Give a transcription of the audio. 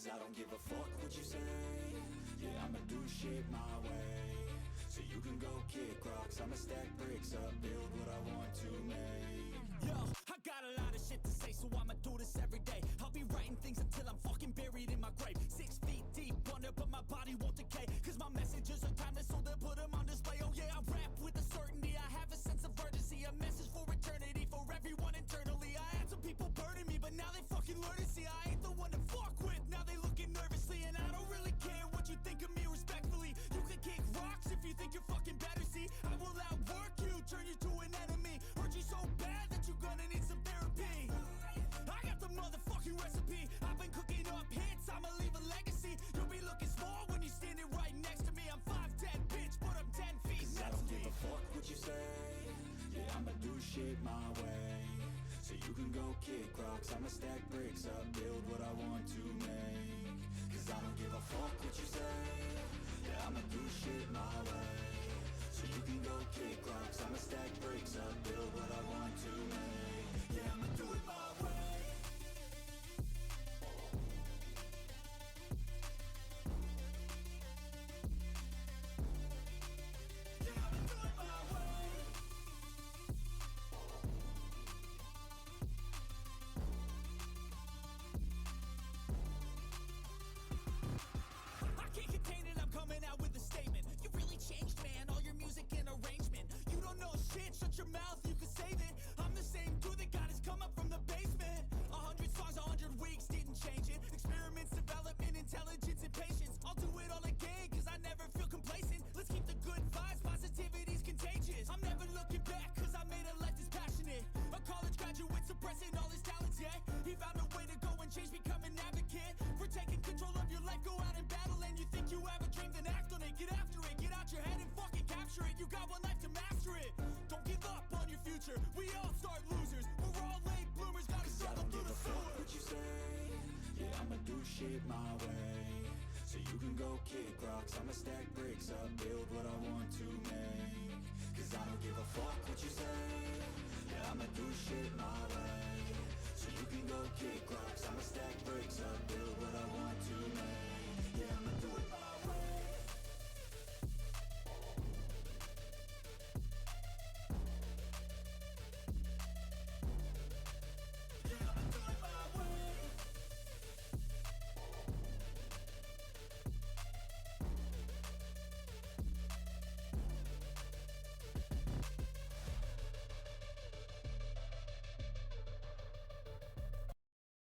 Cause I don't give a fuck what you say. Yeah, I'ma do shit my way. So you can go kick rocks, I'ma stack bricks up, build what I want to make. Yo, I got a lot of shit to say, so I'ma do this every day. I'll be writing things until I'm fucking buried in my grave. 6 feet deep under, but my body won't decay. Cause my messages are timeless, so they'll put them on display. Oh yeah, I rap with a certainty, I have a sense of urgency. A message for eternity, for everyone internally. I had some people burning me, but now they fucking learn to see I ain't the one to fuck with, now they looking nervously. And I don't really care what you think of me, respectfully. You can kick rocks if you think you're fucking better, see. I will outwork you, turn you to an enemy. Hurt you so bad that you're gonna need some therapy. I got the motherfucking recipe, I've been cooking up hits, I'ma leave a legacy. You'll be looking small when you're standing right next to me. I'm 5'10", bitch, but I'm 10 feet Cause next I don't to give me. a fuck what you say. Yeah, I'ma do shit my way. So you can go kick rocks, I'ma stack bricks up, build what I want to make. Cause I don't give a fuck what you say. Yeah, I'ma do shit my way. So you can go kick rocks, I'ma stack bricks up, build what I want to make. Yeah, I'ma do it my way. Yeah, I'ma do it my way. I can't contain it, I'm coming out with a statement. You really changed, man, all your music and arrangement. You don't know shit, shut your mouth, you can save it. I'm the same dude that got his come up from the basement. 100 songs, 100 weeks, didn't change it. Experiments, development, intelligence, and patience. I'll do it all again, cause I never feel complacent. Let's keep the good vibes, positivity's contagious. I'm never looking back, cause I made a life that's passionate. A college graduate suppressing all his talents, yeah. He found a way to go and change, become an advocate. For taking control of your life, go out and battle. And you think you have a dream, then act on it. Get after it, get out your head and fucking capture it. You got one life to master it. Don't give up on your future, we all start losers. We're all late bloomers, gotta Cause I struggle don't through give the a fuck sewer. what you say. Yeah, I'ma do shit my way. So you can go kick rocks, I'ma stack bricks up, build what I want to make. Cause I don't give a fuck what you say. Yeah, I'ma do shit my